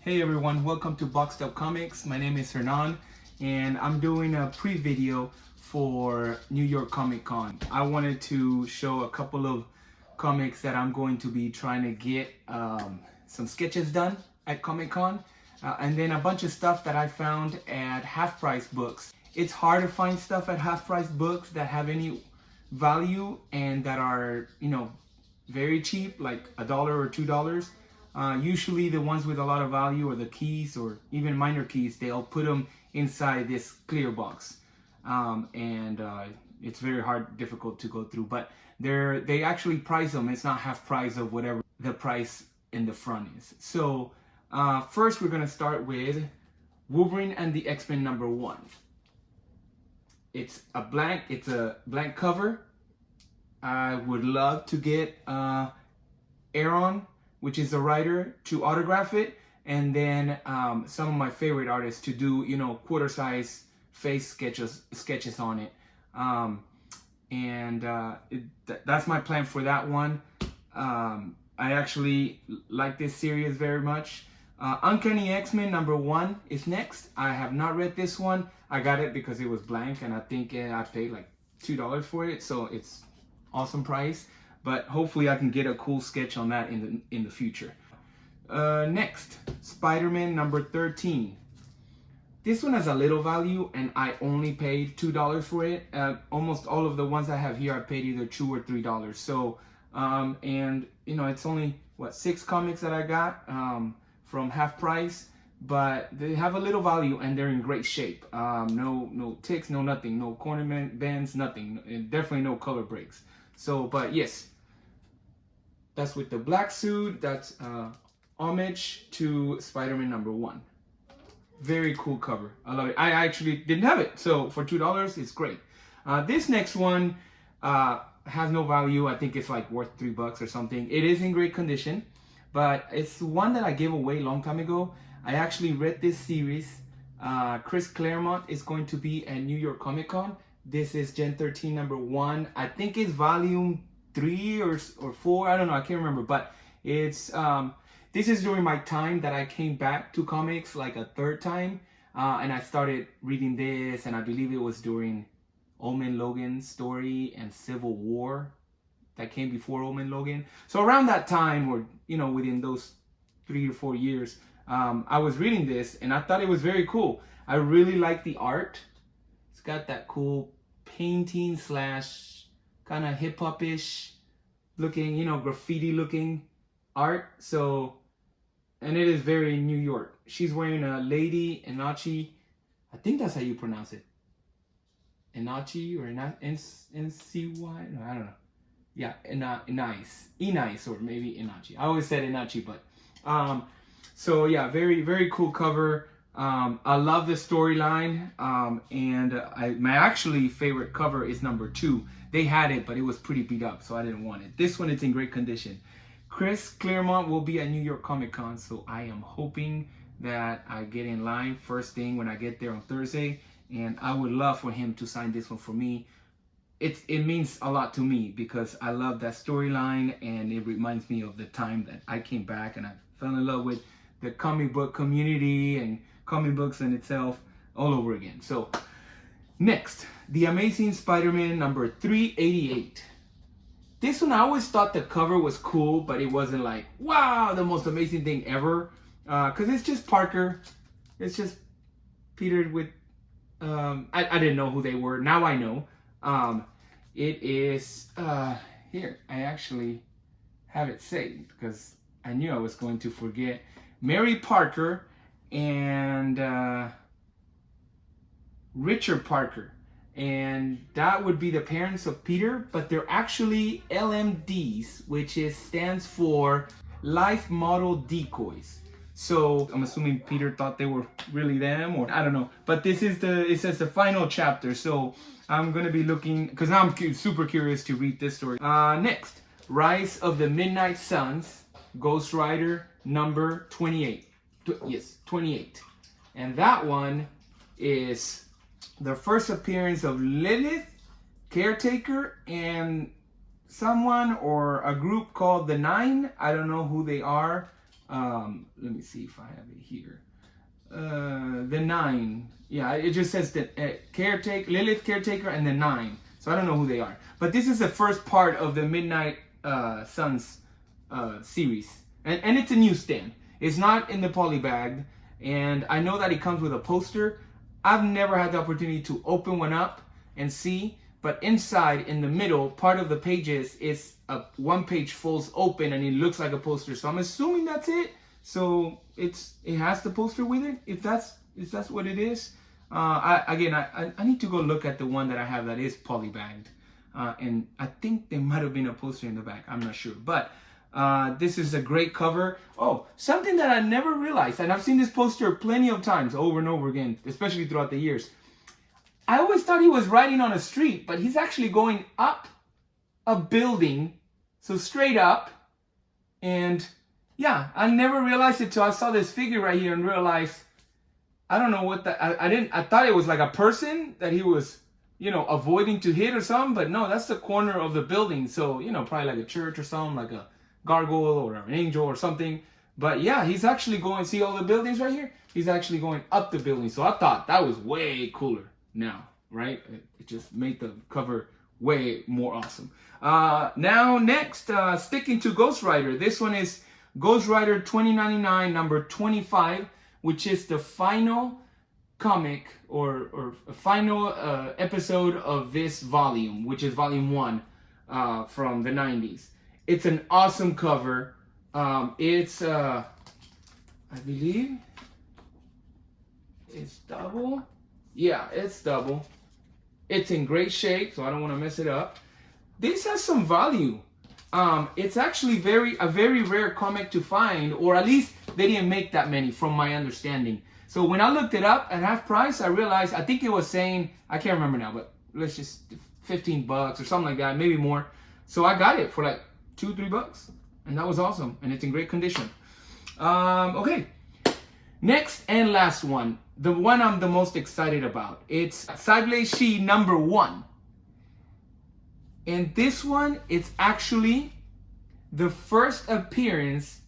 Hey everyone, welcome to Boxed Up Comics. My name is Hernan and I'm doing a pre-video for New York Comic Con. I wanted to show a couple of comics that I'm going to be trying to get some sketches done at Comic Con, and then a bunch of stuff that I found at Half Price Books. It's hard to find stuff at Half Price Books that have any value and that are, very cheap, like $1 or $2. Usually the ones with a lot of value, or the keys, or even minor keys, they'll put them inside this clear box, and it's very difficult to go through. But they actually price them. It's not half price of whatever the price in the front is. So first we're gonna start with Wolverine and the X-Men #1. It's a blank cover. I would love to get Aaron, which is the writer, to autograph it, and then some of my favorite artists to do, quarter size face sketches on it. That's my plan for that one. I actually like this series very much. Uncanny X-Men #1 is next. I have not read this one. I got it because it was blank, and I think I paid like $2 for it, so it's awesome price. But hopefully I can get a cool sketch on that in the future. Next, Spider-Man #13. This one has a little value, and I only paid $2 for it. Almost all of the ones I have here, I paid either $2 or $3. So, it's only 6 comics that I got from Half Price, but they have a little value and they're in great shape. No ticks, no nothing, no corner bends, nothing, and definitely no color breaks. So, but yes, that's with the black suit. That's homage to Spider-Man #1. Very cool cover. I love it. I actually didn't have it, so for $2, it's great. This next one has no value. I think it's like worth $3 or something. It is in great condition, but it's one that I gave away a long time ago. I actually read this series. Chris Claremont is going to be at New York Comic Con. This is Gen 13 #1. I think it's volume 3 or 4. I don't know. I can't remember. But it's this is during my time that I came back to comics, like a third time, and I started reading this. And I believe it was during Old Man Logan's story and Civil War that came before Old Man Logan. So around that time, or within those 3 or 4 years, I was reading this, and I thought it was very cool. I really like the art. It's got that cool painting / kind of hip hop-ish looking, graffiti looking art. So, and it is very New York. She's wearing a Lady Enachi. I think that's how you pronounce it. Enachi or N-C-Y? No, I don't know. Yeah, Ennice, or maybe Enachi. I always said Enachi, but so yeah, very, very cool cover. I love the storyline, and my actually favorite cover is #2. They had it, but it was pretty beat up, so I didn't want it. This one is in great condition. Chris Claremont will be at New York Comic Con, so I am hoping that I get in line first thing when I get there on Thursday, and I would love for him to sign this one for me. It means a lot to me because I love that storyline, and it reminds me of the time that I came back and I fell in love with the comic book community and comic books in itself all over again. So next, The Amazing Spider-Man #388. This one, I always thought the cover was cool, but it wasn't like, wow, the most amazing thing ever. Because it's just Parker. It's just Peter with, I didn't know who they were. Now I know. It is, here, I actually have it saved because I knew I was going to forget. Mary Parker and Richard Parker, and that would be the parents of Peter, but they're actually LMDs, which stands for Life Model Decoys. So I'm assuming Peter thought they were really them, or I don't know. But this is it says the final chapter, so I'm gonna be looking, because now I'm super curious to read this story. Next, Rise of the Midnight Suns, Ghost Rider #28. Yes, 28. And that one is the first appearance of Lilith, Caretaker, and someone or a group called the Nine. I don't know who they are. Let me see if I have it here. The 9. Yeah, it just says that caretaker, Lilith caretaker, and the 9. So I don't know who they are. But this is the first part of the Midnight Suns series, and it's a newsstand. It's not in the poly bag, and I know that it comes with a poster. I've never had the opportunity to open one up and see, but inside, in the middle, part of the pages is one page folds open, and it looks like a poster. So I'm assuming that's it. So it has the poster with it. If that's what it is. I need to go look at the one that I have that is polybagged, and I think there might have been a poster in the back. I'm not sure, but this is a great cover. Oh, something that I never realized, and I've seen this poster plenty of times over and over again, especially throughout the years. I always thought he was riding on a street, but he's actually going up a building, so straight up. And yeah, I never realized it till I saw this figure right here and realized, I don't know what I thought it was like a person that he was, avoiding to hit or something, but no, that's the corner of the building. So, probably like a church or something, like a gargoyle or an angel or something. But yeah, he's actually going, see all the buildings right here? He's actually going up the building. So I thought that was way cooler now, right? It just made the cover way more awesome. Now next, sticking to Ghost Rider. This one is Ghost Rider 2099 number 25, which is the final comic or final episode of this volume, which is volume 1 from the 90s. It's an awesome cover. It's I believe it's double. Yeah, it's double. It's in great shape, so I don't want to mess it up. This has some value. It's actually a very rare comic to find, or at least they didn't make that many from my understanding. So when I looked it up at half price, I realized, I think it was saying, I can't remember now, but let's just $15 or something like that, maybe more. So I got it for like $2-3, and that was awesome, and it's in great condition. Okay, next and last one, the one I'm the most excited about. It's Witchblade She number 1. And this one, it's actually the first appearance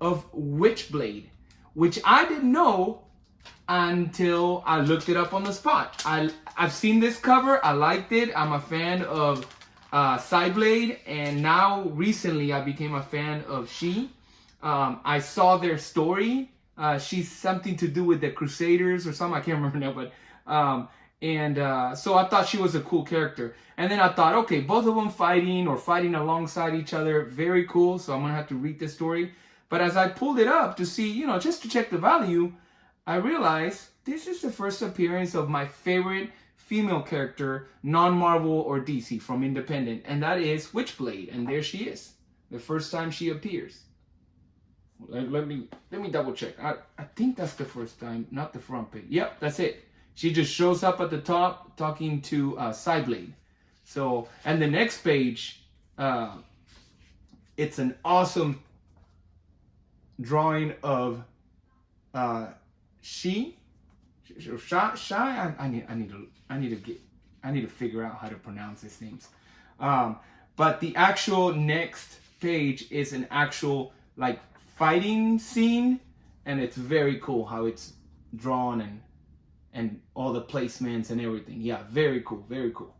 of Witchblade, which I didn't know until I looked it up on the spot. I've seen this cover, I liked it. I'm a fan of Witchblade, and now recently I became a fan of She. I saw their story. She's something to do with the Crusaders or something. I can't remember now, but so I thought she was a cool character. And then I thought, okay, both of them fighting alongside each other, very cool. So I'm gonna have to read this story. But as I pulled it up to see, just to check the value, I realized this is the first appearance of my favorite female character, non-Marvel or DC, from Independent, and that is Witchblade. And there she is, the first time she appears. Let me double check. I think that's the first time, not the front page. Yep, that's it. She just shows up at the top talking to Witchblade. So, and the next page, it's an awesome drawing of Shy. I need to figure out how to pronounce these names. But the actual next page is an actual like fighting scene, and it's very cool how it's drawn and all the placements and everything. Yeah, very cool, very cool.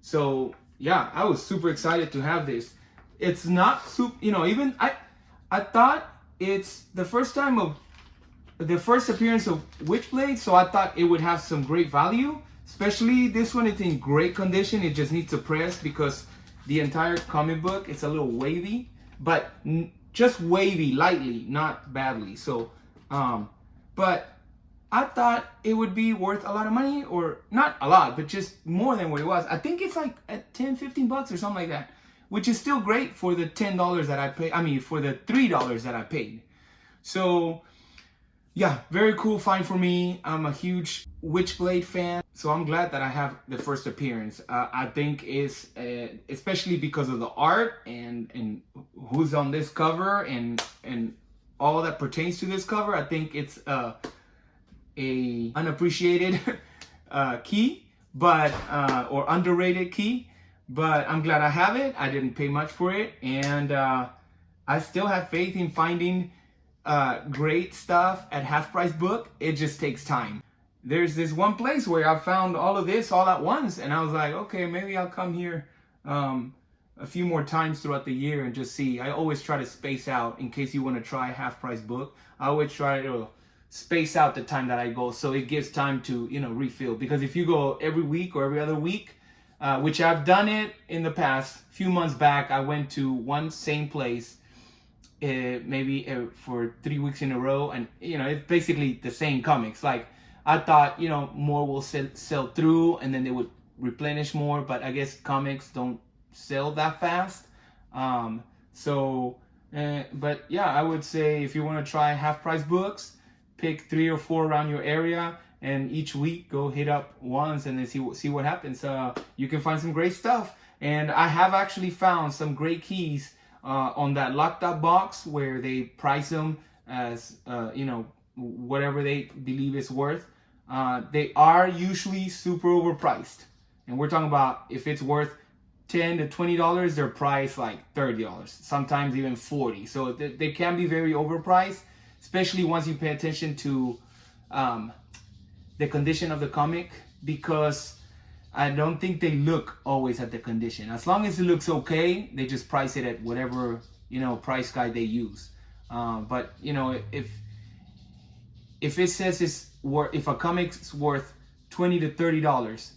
So yeah, I was super excited to have this. It's not super, even I thought it's the first appearance of Witchblade, so I thought it would have some great value. Especially this one, it's in great condition. It just needs a press because the entire comic book, it's a little wavy, but just wavy lightly, not badly. So, but I thought it would be worth a lot of money, or not a lot, but just more than what it was. I think it's like at $10-15 or something like that, which is still great for the $10 that I paid. I mean, for the $3 that I paid. So yeah, very cool find for me. I'm a huge Witchblade fan, so I'm glad that I have the first appearance. I think is especially because of the art and who's on this cover and all that pertains to this cover. I think it's a unappreciated key, but or underrated key. But I'm glad I have it. I didn't pay much for it, and I still have faith in finding great stuff at half price book. It just takes time. There's this one place where I found all of this all at once, and I was like, okay, maybe I'll come here a few more times throughout the year and just see. I always try to space out in case you want to try half price book. I always try to space out the time that I go so it gives time to, you know, refill. Because if you go every week or every other week, which I've done it in the past, a few months back, I went to one same place maybe for 3 weeks in a row, and you know, it's basically the same comics. Like, I thought, you know, more will sell through and then they would replenish more, but I guess comics don't sell that fast. But yeah, I would say if you want to try half price books, pick 3 or 4 around your area, and each week go hit up once and then see what happens. You can find some great stuff, and I have actually found some great keys on that locked up box where they price them as you know, whatever they believe it's worth. They are usually super overpriced, and we're talking about if it's worth $10 to $20, they're priced like $30, sometimes even $40. So they can be very overpriced, especially once you pay attention to the condition of the comic, because I don't think they look always at the condition. As long as it looks okay, they just price it at whatever, you know, price guide they use. But you know, if it says if a comic's worth $20 to $30,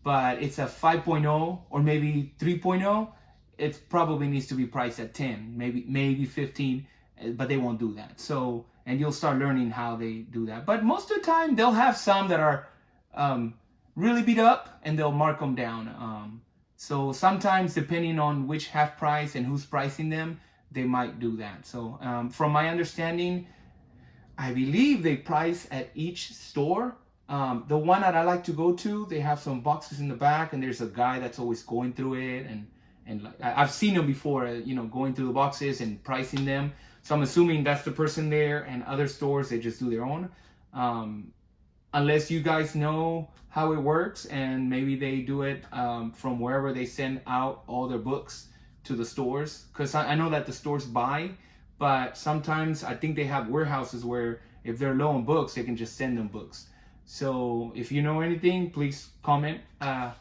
but it's a 5.0 or maybe 3.0, it probably needs to be priced at 10, maybe 15, but they won't do that. So, and you'll start learning how they do that. But most of the time, they'll have some that are really beat up, and they'll mark them down. So sometimes, depending on which half price and who's pricing them, they might do that. So from my understanding, I believe they price at each store. The one that I like to go to, they have some boxes in the back, and there's a guy that's always going through it, and like, I've seen him before, you know, going through the boxes and pricing them. So I'm assuming that's the person there, and other stores, they just do their own. Unless you guys know how it works, and maybe they do it from wherever they send out all their books to the stores. Because I know that the stores buy, but sometimes I think they have warehouses where if they're low on books, they can just send them books. So if you know anything, please comment at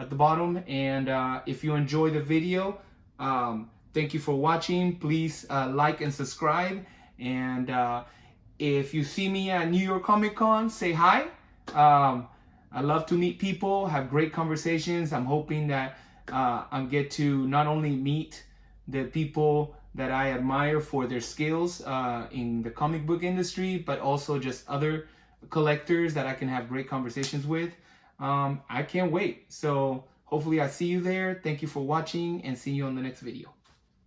the bottom. And if you enjoy the video, thank you for watching. Please like and subscribe. And if you see me at New York Comic Con, say hi. I love to meet people, have great conversations. I'm hoping that I get to not only meet the people that I admire for their skills in the comic book industry, but also just other collectors that I can have great conversations with. I can't wait. So hopefully I see you there. Thank you for watching, and see you on the next video.